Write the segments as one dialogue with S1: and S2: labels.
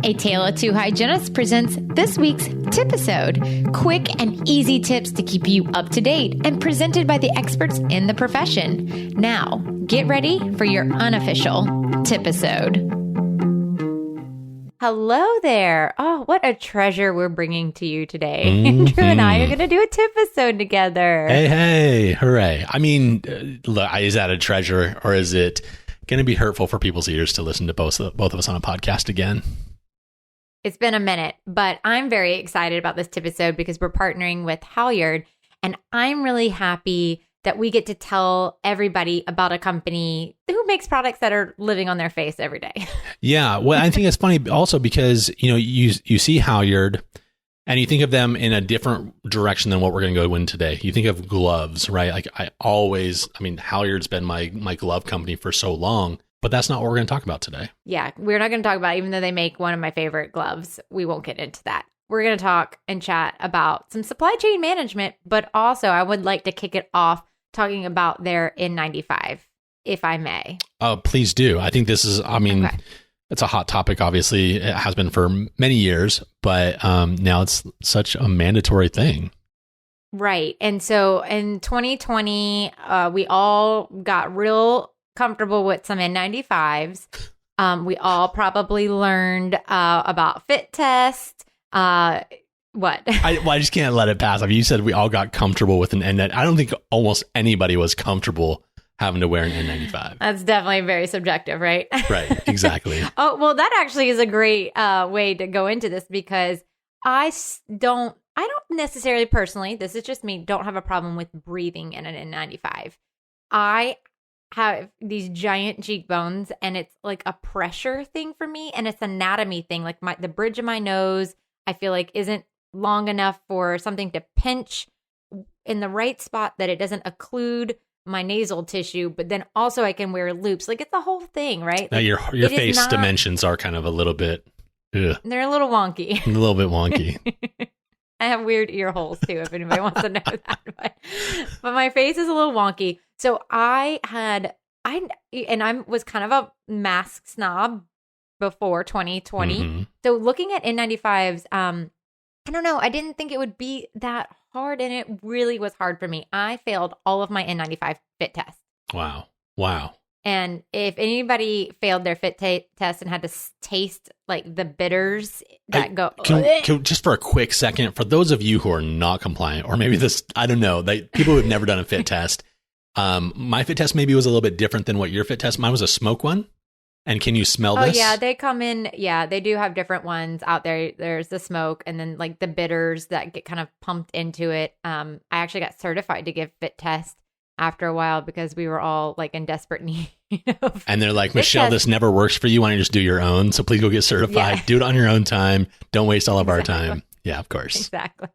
S1: A Tale of Two Hygienists presents this week's TIPisode. Quick and easy tips to keep you up to date and presented by the experts in the profession. Now, get ready for your unofficial TIPisode. Hello there. Oh, what a treasure we're bringing to you today. Andrew and I are going to do a TIPisode together.
S2: Hey, hooray. I mean, look, is that a treasure or is it going to be hurtful for people's ears to listen to both of us on a podcast again?
S1: It's been a minute, but I'm very excited about this TIPisode because we're partnering with Halyard, and I'm really happy that we get to tell everybody about a company who makes products that are living on their face every day.
S2: Yeah, well, I think it's funny also because, you see Halyard and you think of them in a different direction than what we're going to go in today. You think of gloves, right? Like Halyard's been my glove company for so long. But that's not what we're going to talk about today.
S1: Yeah, we're not going to talk about, even though they make one of my favorite gloves, we won't get into that. We're going to talk and chat about some supply chain management, but also I would like to kick it off talking about their N95, if I may.
S2: Oh, please do. I think this is, okay. It's a hot topic, obviously. It has been for many years, but now it's such a mandatory thing.
S1: Right. And so in 2020, we all got real comfortable with some N95s. We all probably learned about fit test. What?
S2: I just can't let it pass. I mean, you said we all got comfortable with an N95. I don't think almost anybody was comfortable having to wear an N95.
S1: That's definitely very subjective, right?
S2: Right, exactly.
S1: Oh, well, that actually is a great way to go into this because I don't necessarily personally, this is just me, don't have a problem with breathing in an N95. I have these giant cheekbones and it's like a pressure thing for me, and it's anatomy thing. Like the bridge of my nose, I feel like isn't long enough for something to pinch in the right spot that it doesn't occlude my nasal tissue, but then also I can wear loops. Like it's the whole thing, right?
S2: Now your face dimensions are kind of a little bit,
S1: they're a little wonky.
S2: A little bit wonky.
S1: I have weird ear holes too, if anybody wants to know that. But my face is a little wonky. So I was kind of a mask snob before 2020. Mm-hmm. So looking at N95s, I don't know. I didn't think it would be that hard, and it really was hard for me. I failed all of my N95 fit tests.
S2: Wow.
S1: And if anybody failed their fit test and had to taste like the bitters that
S2: can just for a quick second, for those of you who are not compliant, or maybe I don't know, people who have never done a fit test, my fit test maybe was a little bit different than what your fit test. Mine was a smoke one. And can you smell this?
S1: Oh, yeah, they come in. Yeah, they do have different ones out there. There's the smoke and then like the bitters that get kind of pumped into it. I actually got certified to give fit test after a while because we were all like in desperate need.
S2: And they're like, Michelle, this never works for you. Why don't you just do your own? So please go get certified. Yeah. Do it on your own time. Don't waste all of our time. Yeah, of course.
S1: Exactly.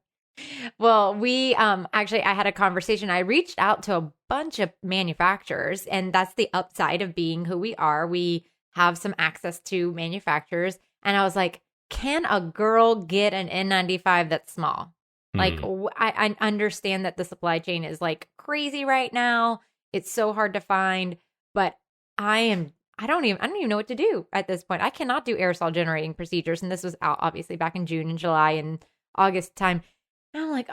S1: Well, we actually, I had a conversation. I reached out to a bunch of manufacturers, and that's the upside of being who we are. We have some access to manufacturers. And I was like, can a girl get an N95 that's small? Like, I understand that the supply chain is like crazy right now. It's so hard to find, but I don't even know what to do at this point. I cannot do aerosol generating procedures. And this was out obviously back in June and July and August time. And I'm like,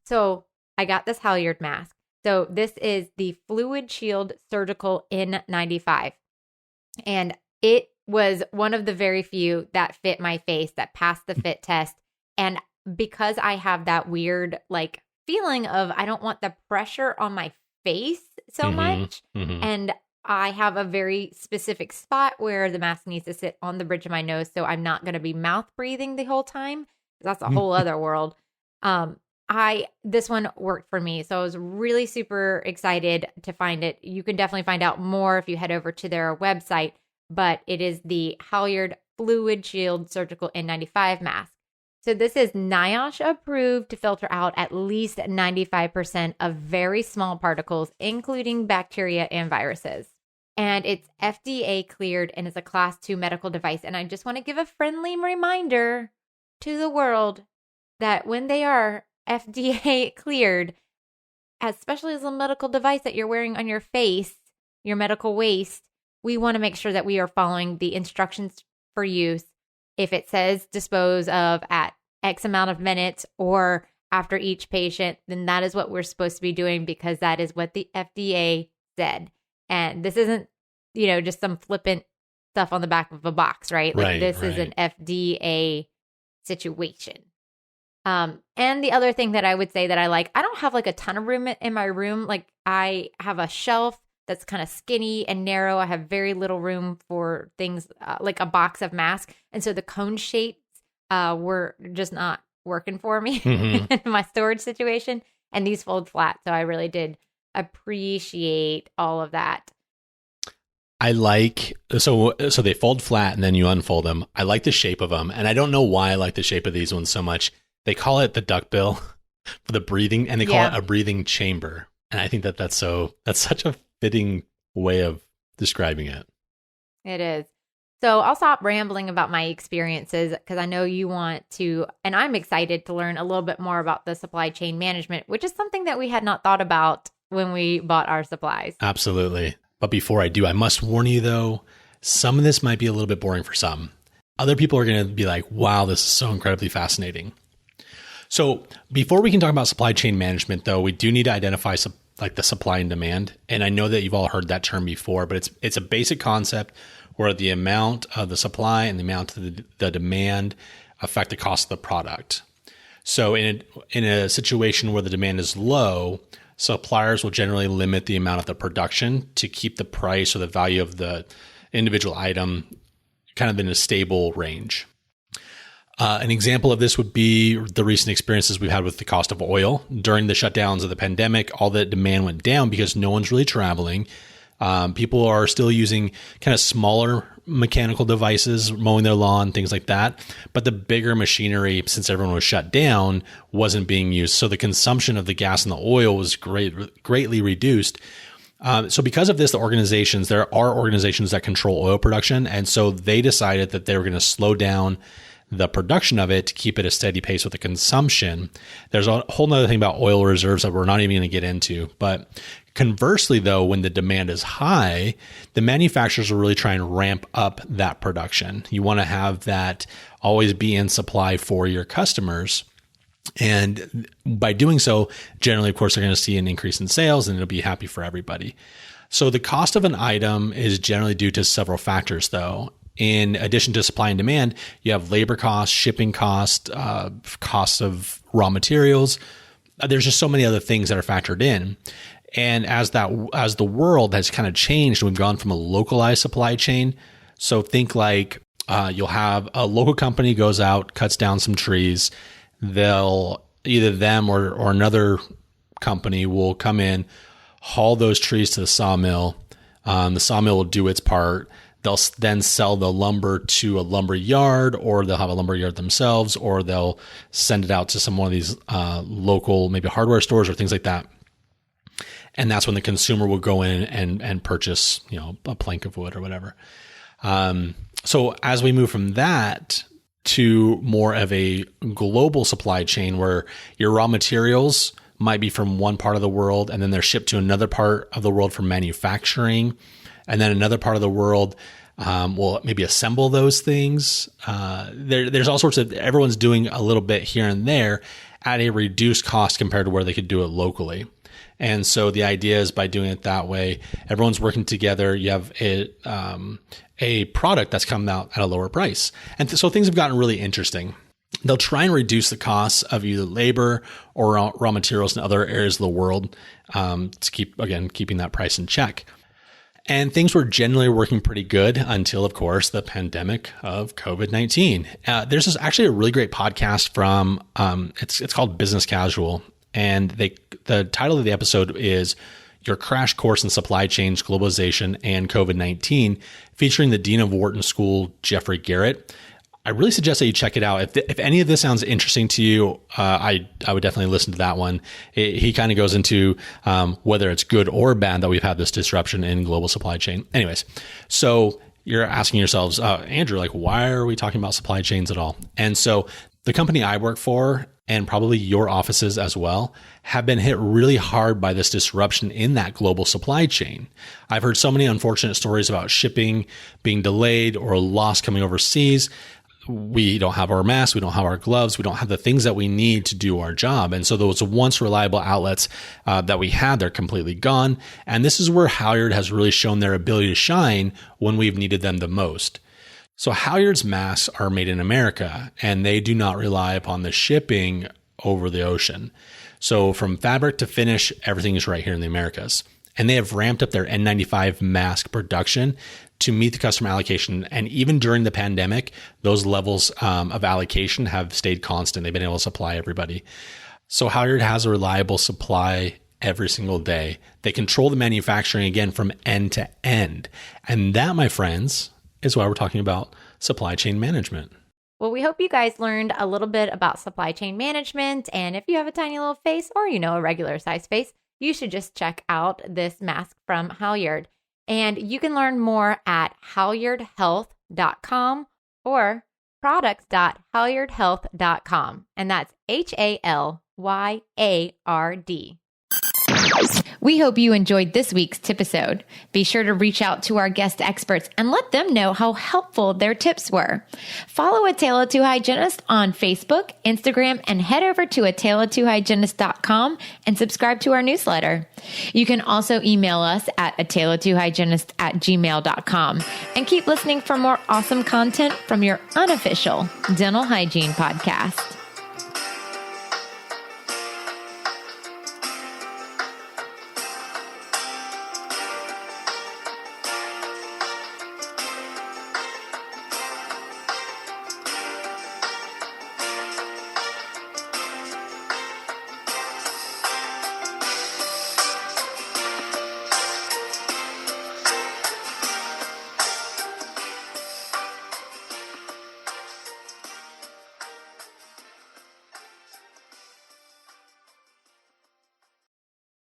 S1: so I got this Halyard mask. So this is the Fluidshield Surgical N95. And it was one of the very few that fit my face, that passed the fit test. And because I have that weird like feeling of I don't want the pressure on my face so much. Mm-hmm. And I have a very specific spot where the mask needs to sit on the bridge of my nose. So I'm not going to be mouth breathing the whole time. That's a whole other world. This one worked for me. So I was really super excited to find it. You can definitely find out more if you head over to their website, but it is the Halyard Fluidshield Surgical N95 mask. So this is NIOSH approved to filter out at least 95% of very small particles, including bacteria and viruses. And it's FDA cleared and is a class 2 medical device. And I just want to give a friendly reminder to the world that when they are FDA cleared, especially as a medical device that you're wearing on your face, your medical waste, we want to make sure that we are following the instructions for use if it says dispose of at X amount of minutes or after each patient, then that is what we're supposed to be doing because that is what the FDA said. And this isn't, just some flippant stuff on the back of a box, right? Like this is an FDA situation. And the other thing that I would say that I like, I don't have like a ton of room in my room. Like I have a shelf that's kind of skinny and narrow. I have very little room for things like a box of masks. And so the cone shapes were just not working for me in my storage situation. And these fold flat. So I really did appreciate all of that.
S2: I like, so they fold flat and then you unfold them. I like the shape of them. And I don't know why I like the shape of these ones so much. They call it the duckbill for the breathing, and they call it a breathing chamber. And I think that's such a fitting way of describing it.
S1: It is. So I'll stop rambling about my experiences because I know you want to, and I'm excited to learn a little bit more about the supply chain management, which is something that we had not thought about when we bought our supplies.
S2: Absolutely. But before I do, I must warn you though, some of this might be a little bit boring for some. Other people are going to be like, wow, this is so incredibly fascinating. So before we can talk about supply chain management though, we do need to identify like the supply and demand. And I know that you've all heard that term before, but it's a basic concept where the amount of the supply and the amount of the demand affect the cost of the product. So in a situation where the demand is low, suppliers will generally limit the amount of the production to keep the price or the value of the individual item kind of in a stable range. An example of this would be the recent experiences we've had with the cost of oil. During the shutdowns of the pandemic, all the demand went down because no one's really traveling. People are still using kind of smaller mechanical devices, mowing their lawn, things like that. But the bigger machinery, since everyone was shut down, wasn't being used. So the consumption of the gas and the oil was greatly reduced. So because of this, there are organizations that control oil production. And so they decided that they were going to slow down the production of it to keep it a steady pace with the consumption. There's a whole nother thing about oil reserves that we're not even going to get into. But conversely, though, when the demand is high, the manufacturers will really try and ramp up that production. You want to have that always be in supply for your customers. And by doing so, generally, of course, they're going to see an increase in sales and it'll be happy for everybody. So the cost of an item is generally due to several factors, though. In addition to supply and demand, you have labor costs, shipping costs, costs of raw materials. There's just so many other things that are factored in. And as the world has kind of changed, we've gone from a localized supply chain. So think like you'll have a local company goes out, cuts down some trees. They'll either them or another company will come in, haul those trees to the sawmill. The sawmill will do its part. They'll then sell the lumber to a lumber yard, or they'll have a lumber yard themselves, or they'll send it out to some one of these local, maybe hardware stores or things like that. And that's when the consumer will go in and purchase, a plank of wood or whatever. So as we move from that to more of a global supply chain where your raw materials might be from one part of the world and then they're shipped to another part of the world for manufacturing, and then another part of the world will maybe assemble those things. There's all sorts of, everyone's doing a little bit here and there at a reduced cost compared to where they could do it locally. And so the idea is by doing it that way, everyone's working together. You have a product that's coming out at a lower price. And so things have gotten really interesting. They'll try and reduce the costs of either labor or raw materials in other areas of the world to keeping that price in check. And things were generally working pretty good until, of course, the pandemic of COVID-19. There's actually a really great podcast from, it's called Business Casual. And the title of the episode is Your Crash Course in Supply Chains, Globalization, and COVID-19, featuring the Dean of Wharton School, Jeffrey Garrett. I really suggest that you check it out. If any of this sounds interesting to you, I would definitely listen to that one. He kind of goes into whether it's good or bad that we've had this disruption in global supply chain. Anyways, so you're asking yourselves, Andrew, like, why are we talking about supply chains at all? And so the company I work for, and probably your offices as well, have been hit really hard by this disruption in that global supply chain. I've heard so many unfortunate stories about shipping being delayed or lost coming overseas. we don't have our masks, we don't have our gloves, we don't have the things that we need to do our job. And so those once reliable outlets that we had, they're completely gone. And this is where Halyard has really shown their ability to shine when we've needed them the most. So Halyard's masks are made in America, and they do not rely upon the shipping over the ocean. So from fabric to finish, everything is right here in the Americas. And they have ramped up their N95 mask production to meet the customer allocation. And even during the pandemic, those levels of allocation have stayed constant. They've been able to supply everybody. So Halyard has a reliable supply every single day. They control the manufacturing, again, from end to end. And that, my friends, is why we're talking about supply chain management.
S1: Well, we hope you guys learned a little bit about supply chain management. And if you have a tiny little face or, a regular size face, you should just check out this mask from Halyard. And you can learn more at halyardhealth.com or products.halyardhealth.com. And that's HALYARD. We hope you enjoyed this week's TIPisode. Be sure to reach out to our guest experts and let them know how helpful their tips were. Follow A Tale of Two Hygienists on Facebook, Instagram, and head over to ataleoftwohygienist.com and subscribe to our newsletter. You can also email us at ataleoftwohygienist@gmail.com and keep listening for more awesome content from your unofficial dental hygiene podcast.